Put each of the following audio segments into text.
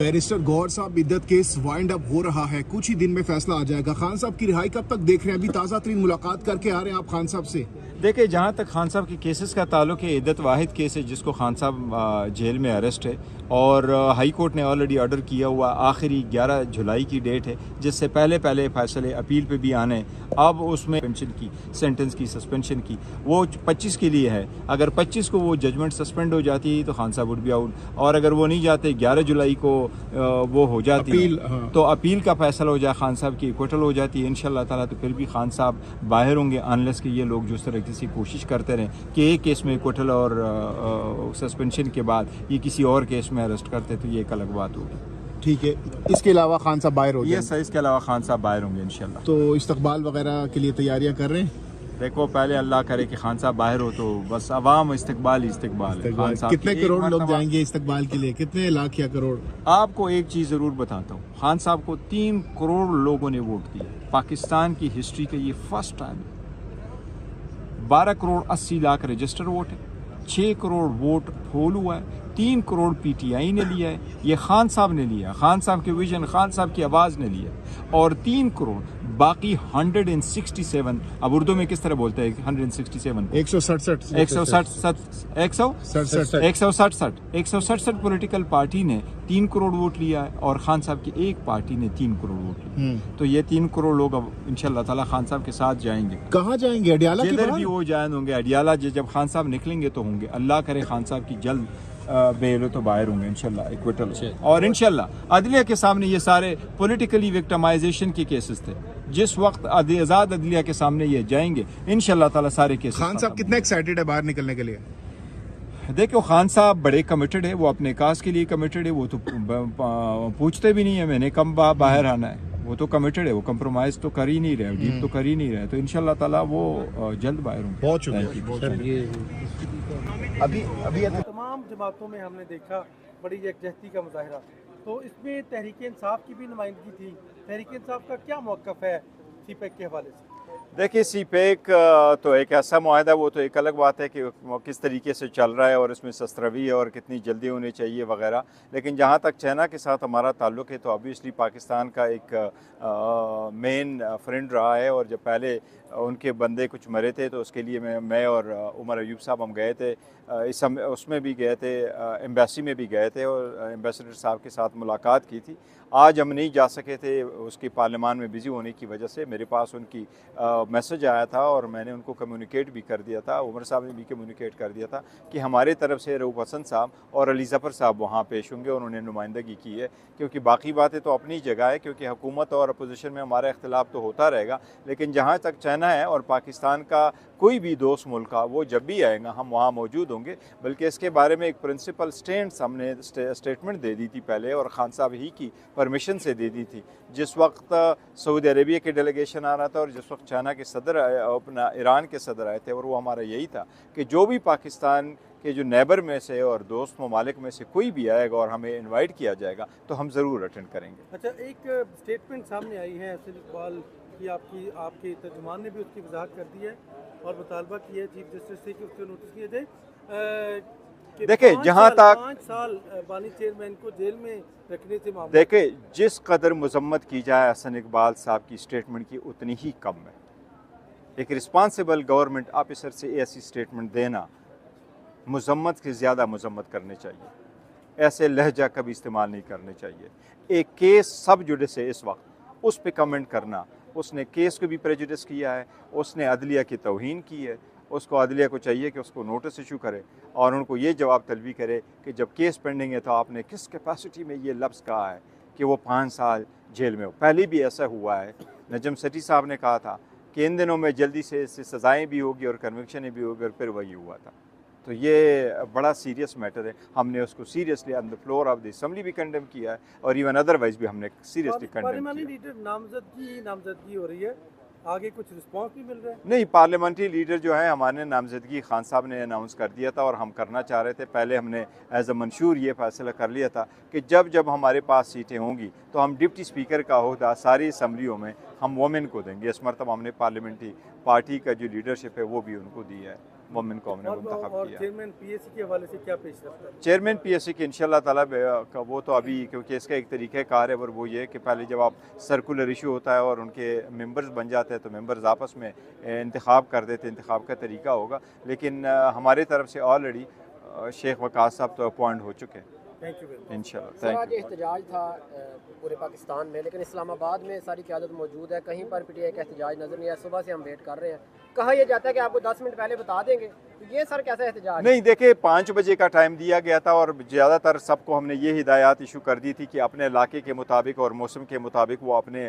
Barrister Gauhar साहब इद्दत case wind up हो रहा है, कुछ ही दिन में फैसला आ जाएगा। खान साहब की रिहाई कब तक देख रहे हैं? अभी ताज़ा तरीन मुलाकात करके आ रहे हैं आप खान साहब से। देखिए, जहाँ तक खान साहब के केसेस का ताल्लुक है, इद्दत वाहिद केस है जिसको खान साहब जेल में अरेस्ट है और हाई कोर्ट ने ऑलरेडी ऑर्डर किया हुआ आखिरी 11 जुलाई की डेट है, जिससे पहले पहले फैसले अपील पे भी आने। अब उसमें पेंशन की सेंटेंस की सस्पेंशन की वो 25 के लिए है। अगर 25 को वो जजमेंट सस्पेंड हो जाती तो खान साहब वुड बी आउट, और अगर वो नहीं जाते 11 जुलाई को वो हो जाती अपील, हाँ। तो अपील का फैसला हो जाए, खान साहब की इक्वटल हो जाती है इंशाल्लाह ताला, तो फिर भी खान साहब बाहर होंगे अनलेस कि ये लोग जिस तरह की कोशिश करते रहे कि एक केस में इक्वटल और सस्पेंशन के बाद ये किसी और केस में अरेस्ट करते, तो ये एक अलग बात होगी। ठीक है, इसके अलावा खान साहब बाहर हो ये सर, इसके अलावा खान साहब बाहर होंगे इंशाल्लाह। तो इस्तकबाल वगैरह के लिए तैयारियां कर रहे हैं? देखो, पहले अल्लाह करे कि खान साहब बाहर हो तो बस अवाम इस्तकबाल ही इस्तकबाल है। खान साहब कितने करोड़ लोग जाएंगे इस्तकबाल के लिए? कितने लाख या करोड़? आपको एक चीज़ ज़रूर बताता हूँ, खान साहब को 3 करोड़ लोगों ने वोट दिया। पाकिस्तान की हिस्ट्री का ये फर्स्ट टाइम है। 12 करोड़ 80 लाख रजिस्टर वोट है, 6 करोड़ वोट पोल हुआ है, 3 करोड़ पीटीआई ने लिया है, ये खान साहब ने लिया, खान साहब के विजन, खान साहब की आवाज़ ने लिया, और 3 करोड़ बाकी 167, अब उर्दू में किस तरह बोलते हैं 167? 167 पॉलिटिकल पार्टी ने 3 करोड़ वोट लिया है और खान साहब की एक पार्टी ने 3 करोड़ वोट लिया। तो ये 3 करोड़ लोग अब इंशाल्लाह ताला खान साहब के साथ जाएंगे। कहाँ जाएंगे? अडियाला के जिधर भी वो जाएं होंगे, अडियाला जब खान साहब निकलेंगे तो होंगे। अल्लाह करे खान साहब की जल्द बेल तो बाहर होंगे इंशाल्लाह इक्विटल, और इंशाल्लाह अदलिया के सामने ये सारे पॉलिटिकली विक्टिमाइजेशन के केसेस थे, जिस वक्त आज़ाद अदलिया के सामने ये जाएंगे इंशाल्लाह ताला सारे केसेस। खान साहब कितने एक्साइटेड है बाहर निकलने के लिए? देखो, खान साहब बड़े कमिटेड है, वो अपने काज के लिए कमिटेड है, वो तो पूछते भी नहीं है मैंने कब बाहर आना है, वो तो कमिटेड है, वो कंप्रोमाइज तो कर ही नहीं रहे, डील तो कर ही नहीं रहे, तो इंशाल्लाह ताला वो जल्द बाहर होंगे। बहुत शुक्रिया। अभी तमाम जमातों में हमने देखा बड़ी यकजहती का मुजाहरा, तो इसमें तहरीक इंसाफ की भी नुमाइंदगी थी। तहरीक इंसाफ का क्या मौक़िफ़ है सीपैक के हवाले से? देखिए, सीपैक तो एक ऐसा मुआहदा, वो तो एक अलग बात है कि वो किस तरीके से चल रहा है और इसमें शस्त्रवी और कितनी जल्दी होनी चाहिए वगैरह, लेकिन जहाँ तक चाइना के साथ हमारा ताल्लुक़ है तो ऑब्वियसली पाकिस्तान का एक मेन फ्रेंड रहा है, और जब पहले उनके बंदे कुछ मरे थे तो उसके लिए मैं और उमर अयूब साहब हम गए थे, उसमें भी गए थे, एम्बेसी में भी गए थे और एम्बेसडर साहब के साथ मुलाकात की थी। आज हम नहीं जा सके थे, उसकी पार्लियामान में बिज़ी होने की वजह से। मेरे पास उनकी मैसेज आया था और मैंने उनको कम्युनिकेट भी कर दिया था, उमर साहब ने भी कम्युनिकेट कर दिया था कि हमारे तरफ से रऊफ़ हसन साहब और अली ज़फ़र साहब वहाँ पेश होंगे, उन्होंने नुमाइंदगी की है। क्योंकि बाकी बातें तो अपनी जगह है, क्योंकि हुकूमत और अपोजिशन में हमारा इख्तिलाफ तो होता रहेगा, लेकिन जहाँ तक चाइना है और पाकिस्तान का कोई भी दोस्त मुल्क का, वो जब भी आएगा हम वहाँ मौजूद होंगे। बल्कि इसके बारे में एक प्रिंसिपल स्टैंड हमने स्टेटमेंट दे दी थी पहले, और खान साहब ही की परमिशन से दे दी थी, जिस वक्त सऊदी अरेबिया के डेलीगेशन आ रहा था और जिस वक्त चाइना के सदर अपना ईरान के सदर आए थे, और वो हमारा यही था कि जो भी पाकिस्तान के जो नेबर में से और दोस्त ममालिक में से कोई भी आएगा और हमें इनवाइट किया जाएगा तो हम ज़रूर अटेंड करेंगे। अच्छा, एक स्टेटमेंट सामने आई है अहसन इकबाल की, आपके तर्जुमान ने भी उसकी वजाहत कर दी है और मुतालबा किया है चीफ जस्टिस से कि उसके नोटिस किए जाए। देखिए, जहाँ तक 5 साल बानी चेयरमैन को जेल में रखने से मामला, देखिए जिस कदर मजम्मत की जाए अहसन इकबाल साहब की स्टेटमेंट की उतनी ही कम है। एक रिस्पॉन्सिबल गवर्नमेंट ऑफिसर से ऐसी स्टेटमेंट देना, मजम्मत से ज़्यादा मजम्मत करनी चाहिए, ऐसे लहजा कभी इस्तेमाल नहीं करने चाहिए। एक केस सब जुडिस है इस वक्त, उस पर कमेंट करना, उसने केस को भी प्रेजुडिस किया है, उसने अदलिया की तौहीन की है, उसको अदलिया को चाहिए कि उसको नोटिस इशू करे और उनको ये जवाब तलबी करे कि जब केस पेंडिंग है तो आपने किस कैपेसिटी में ये लफ्ज़ कहा है कि वो 5 साल जेल में हो। पहले भी ऐसा हुआ है, नजम सेठी साहब ने कहा था कि इन दिनों में जल्दी से इससे सज़ाएँ भी होगी और कन्विक्शन भी होगी, और फिर वही हुआ था। तो ये बड़ा सीरियस मैटर है, हमने उसको seriously on the floor of the assembly भी कंडेम किया है और इवन अदरवाइज भी हमने सीरियसली कंडेम किया। पार्लियामेंट्री लीडर नामजदगी हो रही है, आगे कुछ रिस्पांस भी मिल रहा है? नहीं, पार्लियामेंट्री लीडर जो है हमारे नामजदगी खान साहब ने अनाउंस कर दिया था और हम करना चाह रहे थे। पहले हमने एज अ मंशूर ये फैसला कर लिया था कि जब जब हमारे पास सीटें होंगी तो हम डिप्टी स्पीकर का ओहदा सारी असम्बलियों में हम वोमेन को देंगे। इस मरतबा हमने पार्लियामेंट्री पार्टी का जो लीडरशिप है वो भी उनको दी है। वुमेन को हमने मुंतखब और किया। चेयरमैन पीएससी के हवाले से क्या पेश रफ्त है? चेयरमैन पीएससी के इंशाल्लाह ताला का वो तो अभी, क्योंकि इसका एक तरीक़ाकार है, और वो ये है कि पहले जब आप सर्कुलर इशू होता है और उनके मेंबर्स बन जाते हैं तो मेंबर्स आपस में इंतखाब कर देते हैं, इंतखाब का तरीका होगा। लेकिन हमारी तरफ से ऑलरेडी शेख वकास साहब तो अपॉइंट हो चुके हैं थैंक यू वेरी मच। इंशाल्लाह। सर आज थैंक यू। एहतजाज था पूरे पाकिस्तान में, लेकिन इस्लामाबाद में सारी क़यादत मौजूद है, कहीं पर पीटीआई का एहतजाज नज़र नहीं आया। सुबह से हम वेट कर रहे हैं, कहा यह जाता है कि आपको 10 मिनट पहले बता देंगे, तो ये सर कैसा एहतजाज है? नहीं, देखिए 5 बजे का टाइम दिया गया था और ज़्यादातर सबको हमने ये हिदायत इशू कर दी थी कि अपने इलाके के मुताबिक और मौसम के मुताबिक वो अपने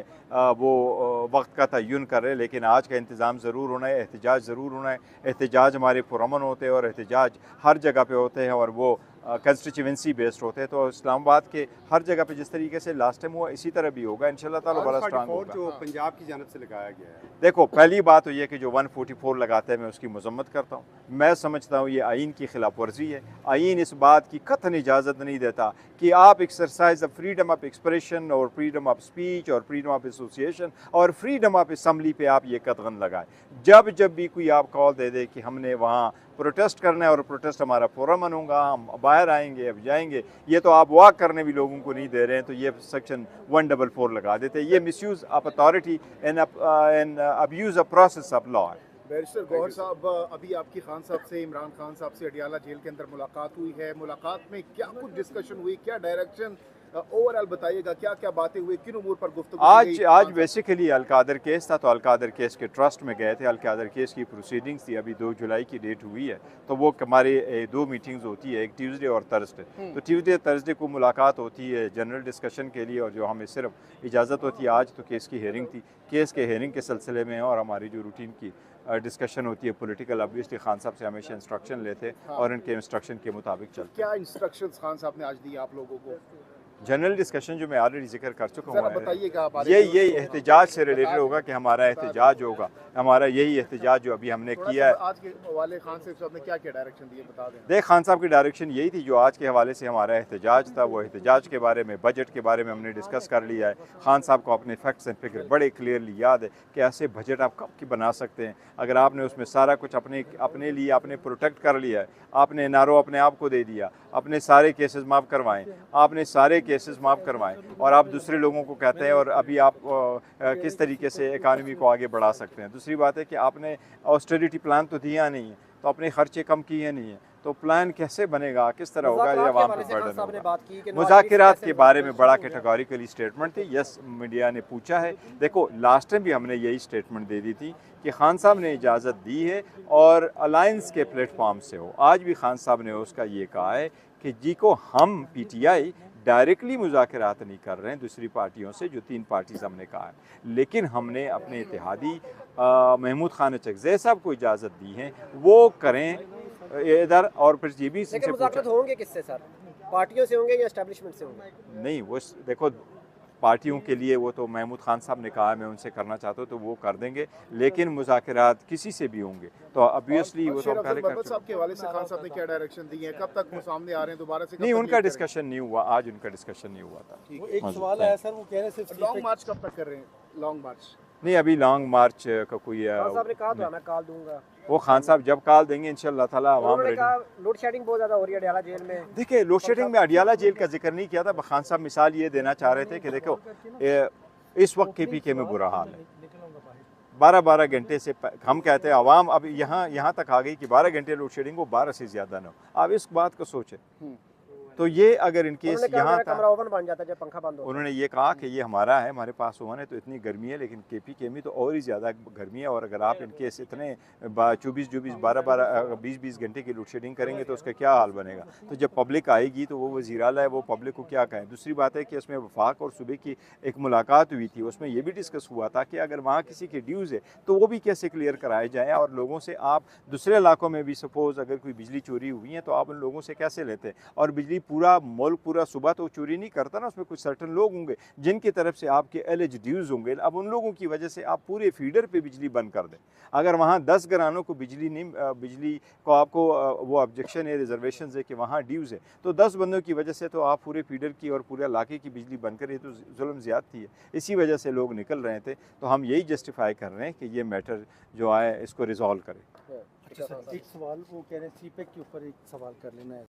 वक्त का तयन कर रहे हैं। लेकिन आज का इंतज़ाम ज़रूर होना है, एहतजाज ज़रूर होना है। एहतजाज हमारे पुरअमन होते हैं और एहतजाज हर जगह पे होते हैं और वो कंस्टिट्यूंसी बेस्ड होते हैं। तो इस्लामाबाद के हर जगह पे जिस तरीके से लास्ट टाइम हुआ इसी तरह भी होगा इंशाल्लाह ताला, बड़ा स्ट्रांग होगा। जो पंजाब की जानब से लगाया गया है, देखो, पहली बात तो ये कि जो 144 लगाते हैं मैं उसकी मजम्मत करता हूँ। मैं समझता हूँ ये आइन की खिलाफ वर्जी है। आइन इस बात की कतई इजाज़त नहीं देता कि आप exercise of freedom of expression और फ्रीडम ऑफ स्पीच और फ्रीडम ऑफ एसोसिएशन और फ्रीडम ऑफ असम्बली पे आप ये कदगन लगाएं। जब भी कोई आप कॉल दे दे कि हमने वहाँ प्रोटेस्ट करना है और प्रोटेस्ट हमारा पुरअमन होगा, हम बाहर आएंगे, अब जाएंगे, ये तो आप वॉक करने भी लोगों को नहीं दे रहे हैं, तो ये सेक्शन 144 लगा देते हैं। ये misuse of authority and abuse of process of law है। बैरिस्टर गौहर साहब, अभी आपकी खान साहब से, इमरान खान साहब से अडियाला जेल के अंदर मुलाकात हुई है। मुलाकात में क्या कुछ डिस्कशन हुई, क्या डायरेक्शन, ओवरऑल बताइएगा, क्या क्या बातें हुई, किन उमूर पर गुफ्तगू की आज गई? बेसिकली अलकादर केस था, तो अलकादर केस के ट्रस्ट में गए थे। अलकादर केस की प्रोसीडिंग्स थी, अभी 2 जुलाई की डेट हुई है, तो वो हमारे 2 मीटिंग्स होती है, एक ट्यूसडे और थर्सडे। तो ट्यूसडे थर्सडे को मुलाकात होती है जनरल डिस्कशन के लिए, और जो हमें सिर्फ इजाज़त होती है, आज तो केस की हेयरिंग थी, केस के हेयरिंग के सिलसिले में, और हमारी जो रूटीन की डिस्कशन होती है पॉलिटिकल, ऑब्वियसली खान साहब से हमेशा इंस्ट्रक्शन लेते और इनके इंस्ट्रक्शन के मुताबिक चलते। क्या इंस्ट्रक्शंस खान साहब ने आज दिए आप लोगों को? जनरल डिस्कशन जो मैं ऑलरेडी जिक्र कर चुका जरा हूँ, बताइएगा आप। यही एहतजाज से रिलेटेड होगा कि हमारा एहतजाज होगा, हमारा यही एहतजाज जो अभी हमने किया है। आज के हवाले खान साहब ने क्या क्या डायरेक्शन दिए बता दें। देख, खान साहब की डायरेक्शन यही थी, जो आज के हवाले से हमारा एहतजाज था, वो एहतजाज के बारे में, बजट के बारे में हमने डिस्कस कर लिया है। खान साहब को अपने फैक्ट्स एंड फिगर बड़े क्लियरली याद है कि ऐसे बजट आप कब की बना सकते हैं अगर आपने उसमें सारा कुछ अपने लिए आपने प्रोटेक्ट कर लिया है, आपने एनआरओ अपने आप को दे दिया, अपने सारे केसेस माफ़ करवाएं, आपने सारे केसेस माफ़ करवाएं, और आप दूसरे लोगों को कहते हैं और अभी आप किस तरीके से इकानमी को आगे बढ़ा सकते हैं। दूसरी बात है कि आपने ऑस्टेरिटी प्लान तो दिया नहीं है, तो अपने खर्चे कम किए नहीं है, तो प्लान कैसे बनेगा, किस तरह होगा, ये आवाम पर बर्डन होगा। मुज़ाकिरात के बारे में बड़ा कैटेगोरिकली स्टेटमेंट थी। यस, मीडिया ने पूछा है। देखो, लास्ट टाइम भी हमने यही स्टेटमेंट दे दी थी कि खान साहब ने इजाज़त दी है और अलायंस के प्लेटफॉर्म से हो। आज भी खान साहब ने उसका ये कहा है कि जी को हम PTI डायरेक्टली मुज़ाकरात नहीं कर रहे हैं दूसरी पार्टियों से, जो 3 पार्टीज़ हमने कहा है, लेकिन हमने अपने इत्तेहादी महमूद खान चकज़ई साहब को इजाज़त दी है, वो करें इधर। और फिर ये भी लेकिन मुज़ाकरात होंगे किससे सर? पार्टियों से होंगे या एस्टेब्लिशमेंट से होंगे? नहीं, वो देखो, पार्टियों के लिए वो तो महमूद खान साहब ने कहा है, मैं उनसे करना चाहता हूँ तो वो कर देंगे, लेकिन मुज़ाकरात किसी से भी होंगे तो ऑब्वियसली वो तो पहले कर साहब के हवाले से खान साहब ने क्या डायरेक्शन दी है, कब तक वो सामने आ रहे हैं दोबारा से? नहीं, उनका डिस्कशन नहीं हुआ, आज उनका डिस्कशन नहीं हुआ था। वो एक सवाल है सर, वो कह रहे सिर्फ लॉन्ग मार्च कब तक कर रहे हैं? लॉन्ग मार्च नहीं, अभी लॉन्ग मार्च का कोई खान साहब ने कहा था मैं कॉल दूंगा, वो खान साहब जब कॉल देंगे इंशाल्लाह ताला आवाम उन्होंने रेडी। कहा लोड शेडिंग बहुत ज़्यादा हो रही है अडियाला जेल में। देखिए, लोड शेडिंग में अडियाला जेल का जिक्र नहीं किया था। खान साहब मिसाल ये देना चाह रहे थे कि देखो, इस वक्त KPK में बुरा हाल है। 12-12 घंटे से हम कहते हैं आवाम अब यहाँ तक आ गई कि 12 घंटे लोड शेडिंग हो, 12 से ज़्यादा ना हो। आप इस बात को सोचें, तो ये अगर इनकेस यहाँ था, कमरा ओवन बन जाता है जब पंखा बंद हो। उन्होंने ये कहा कि ये हमारा है, हमारे पास ओवन है, तो इतनी गर्मी है, लेकिन KPK में तो और ही ज़्यादा गर्मी है। और अगर आप इनकेस इतने 24-24, 12-12, 20-20 घंटे की लोड शेडिंग करेंगे तो उसका क्या हाल बनेगा। तो जब पब्लिक आएगी तो वो वज़ीर आला है, वो पब्लिक को क्या कहें। दूसरी बात है कि उसमें वफाक और सूबे की एक मुलाकात हुई थी, उसमें ये भी डिस्कस हुआ था कि अगर वहाँ किसी के ड्यूज़ है तो वो भी कैसे क्लियर कराए जाएँ, और लोगों से आप दूसरे इलाकों में भी सपोज़ अगर कोई बिजली चोरी हुई है तो आप उन लोगों से कैसे लेते हैं। और बिजली पूरा मुल्क पूरा सुबह तो चोरी नहीं करता ना, उसमें कुछ सर्टन लोग होंगे जिनकी तरफ से आपके एलिज ड्यूज़ होंगे। अब उन लोगों की वजह से आप पूरे फीडर पे बिजली बंद कर दें। अगर वहाँ 10 घरानों को बिजली को आपको वो ऑब्जेक्शन है, रिजर्वेशन है कि वहाँ ड्यूज़ है, तो 10 बंदों की वजह से तो आप पूरे फीडर की और पूरे इलाके की बिजली बंद करें, तो जुल्म ज़्यादती है। इसी वजह से लोग निकल रहे थे, तो हम यही जस्टिफाई कर रहे हैं कि ये मैटर जो आए इसको रिजॉल्व करें। एक सवाल वो कह रहे हैं सीपेक के ऊपर एक सवाल कर लेना है।